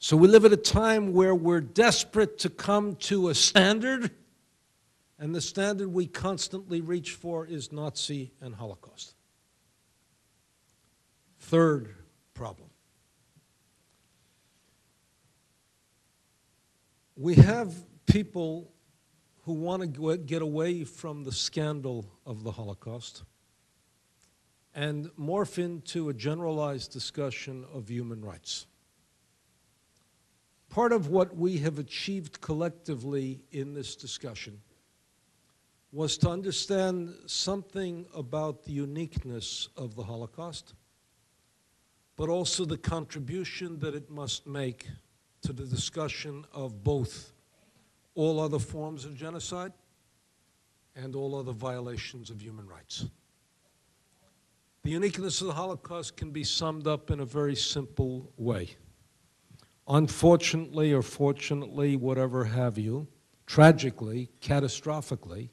So we live at a time where we're desperate to come to a standard, and the standard we constantly reach for is Nazi and Holocaust. Third problem. We have people who want to get away from the scandal of the Holocaust and morph into a generalized discussion of human rights. Part of what we have achieved collectively in this discussion was to understand something about the uniqueness of the Holocaust, but also the contribution that it must make to the discussion of both all other forms of genocide and all other violations of human rights. The uniqueness of the Holocaust can be summed up in a very simple way. Unfortunately or fortunately, whatever have you, tragically, catastrophically,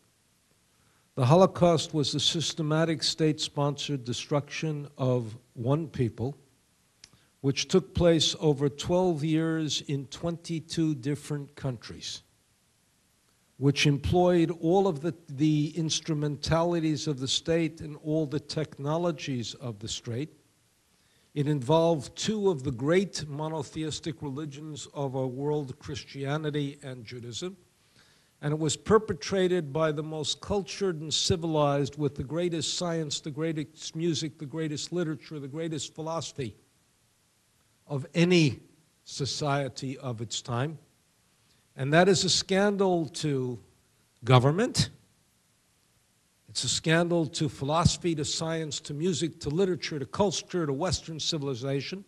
the Holocaust was the systematic state-sponsored destruction of one people, which took place over 12 years in 22 different countries, which employed all of the instrumentalities of the state and all the technologies of the state. It involved two of the great monotheistic religions of our world, Christianity and Judaism, and it was perpetrated by the most cultured and civilized with the greatest science, the greatest music, the greatest literature, the greatest philosophy of any society of its time. And that is a scandal to government. It's a scandal to philosophy, to science, to music, to literature, to culture, to Western civilization.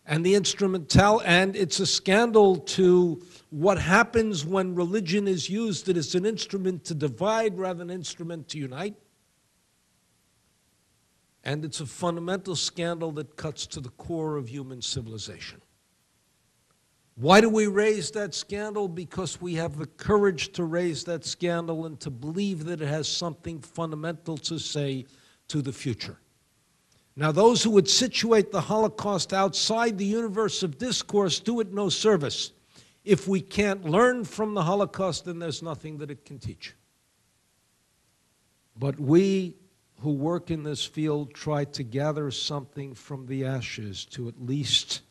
And it's a scandal to what happens when religion is used as an instrument to divide rather than an instrument to unite. And it's a fundamental scandal that cuts to the core of human civilization. Why do we raise that scandal? Because we have the courage to raise that scandal and to believe that it has something fundamental to say to the future. Now, those who would situate the Holocaust outside the universe of discourse do it no service. If we can't learn from the Holocaust, then there's nothing that it can teach. But we who work in this field try to gather something from the ashes to at least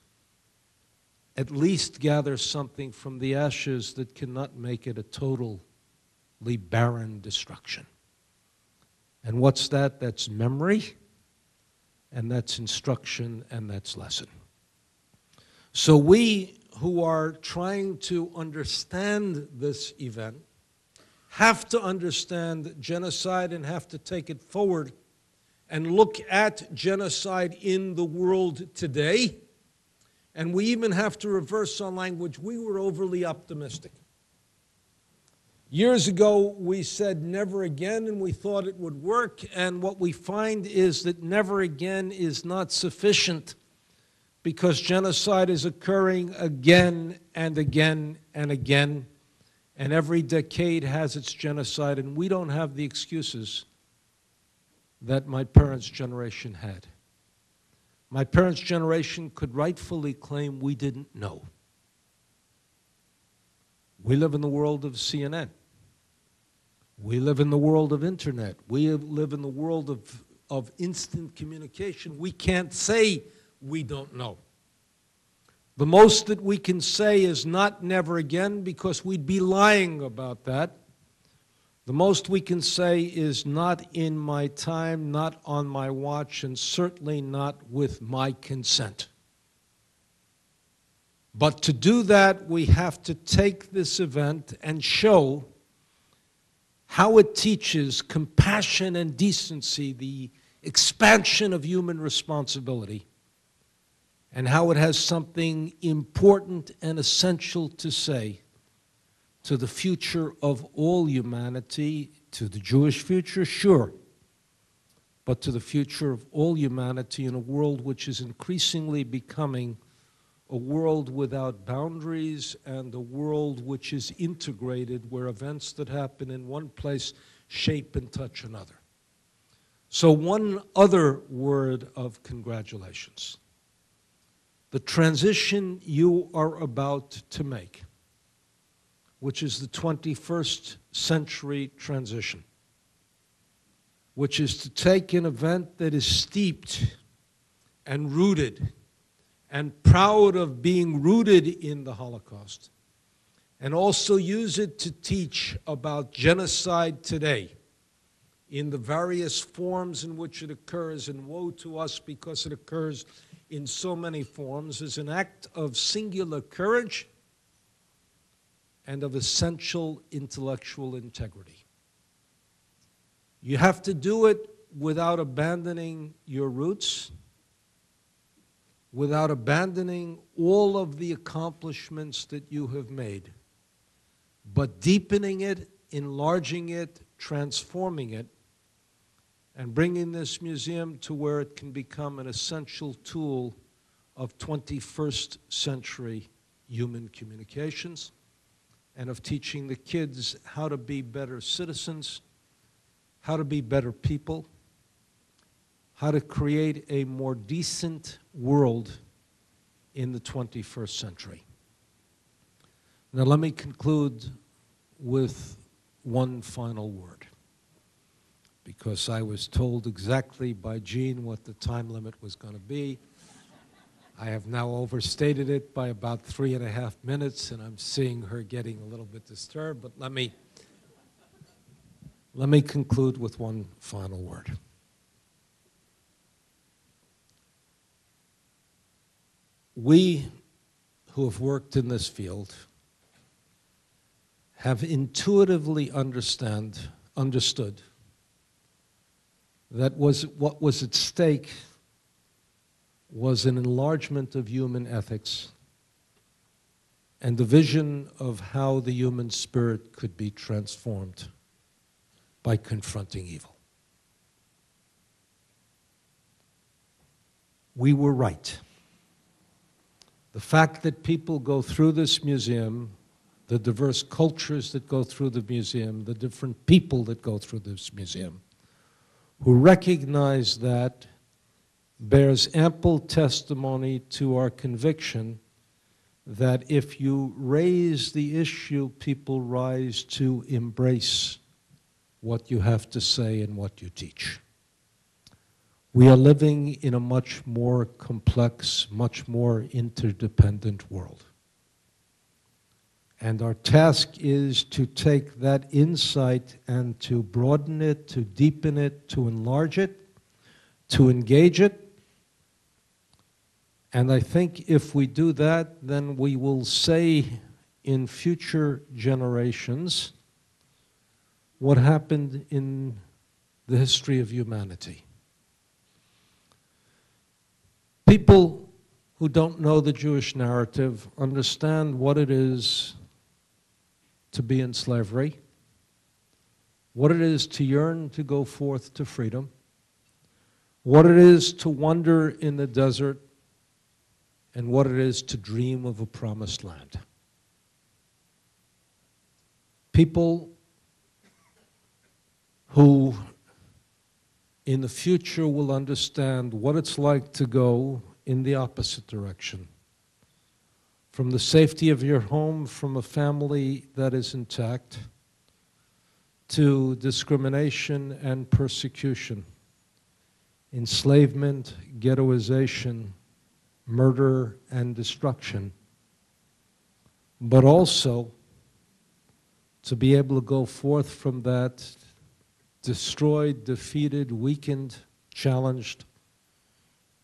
gather something from the ashes that cannot make it a totally barren destruction. And what's that? That's memory, and that's instruction, and that's lesson. So we who are trying to understand this event have to understand genocide and have to take it forward and look at genocide in the world today. And we even have to reverse our language. We were overly optimistic. Years ago, we said never again, and we thought it would work. And what we find is that never again is not sufficient, because genocide is occurring again and again and again. And every decade has its genocide, and we don't have the excuses that my parents' generation had. My parents' generation could rightfully claim we didn't know. We live in the world of CNN. We live in the world of internet. We live in the world of instant communication. We can't say we don't know. The most that we can say is not never again, because we'd be lying about that. The most we can say is not in my time, not on my watch, and certainly not with my consent. But to do that, we have to take this event and show how it teaches compassion and decency, the expansion of human responsibility, and how it has something important and essential to say to the future of all humanity, to the Jewish future, sure, but to the future of all humanity in a world which is increasingly becoming a world without boundaries and a world which is integrated, where events that happen in one place shape and touch another. So one other word of congratulations. the transition you are about to make, which is the 21st century transition, which is to take an event that is steeped and rooted and proud of being rooted in the Holocaust, and also use it to teach about genocide today in the various forms in which it occurs, and woe to us because it occurs in so many forms, is an act of singular courage and of essential intellectual integrity. You have to do it without abandoning your roots, without abandoning all of the accomplishments that you have made, but deepening it, enlarging it, transforming it, and bringing this museum to where it can become an essential tool of 21st century human communications, and of teaching the kids how to be better citizens, how to be better people, how to create a more decent world in the 21st century. Now let me conclude with one final word, because I was told exactly by Jean what the time limit was going to be. I have now overstated it by about 3.5 minutes, and I'm seeing her getting a little bit disturbed, but let me conclude with one final word. We who have worked in this field have intuitively understood that what was at stake was an enlargement of human ethics and the vision of how the human spirit could be transformed by confronting evil. We were right. The fact that people go through this museum, the diverse cultures that go through the museum, the different people that go through this museum, who recognize that, bears ample testimony to our conviction that if you raise the issue, people rise to embrace what you have to say and what you teach. We are living in a much more complex, much more interdependent world. And our task is to take that insight and to broaden it, to deepen it, to enlarge it, to engage it. And I think if we do that, then we will say in future generations what happened in the history of humanity. People who don't know the Jewish narrative understand what it is to be in slavery, what it is to yearn to go forth to freedom, what it is to wander in the desert, and what it is to dream of a promised land. People who in the future will understand what it's like to go in the opposite direction. From the safety of your home, from a family that is intact, to discrimination and persecution, enslavement, ghettoization, murder, and destruction, but also to be able to go forth from that destroyed, defeated, weakened, challenged,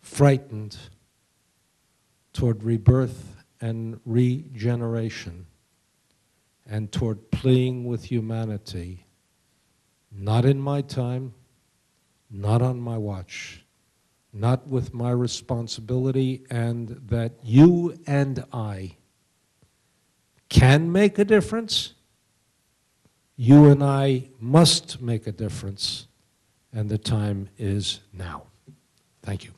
frightened, toward rebirth and regeneration, and toward pleading with humanity, not in my time, not on my watch, not with my responsibility, and that you and I can make a difference. You and I must make a difference, and the time is now. Thank you.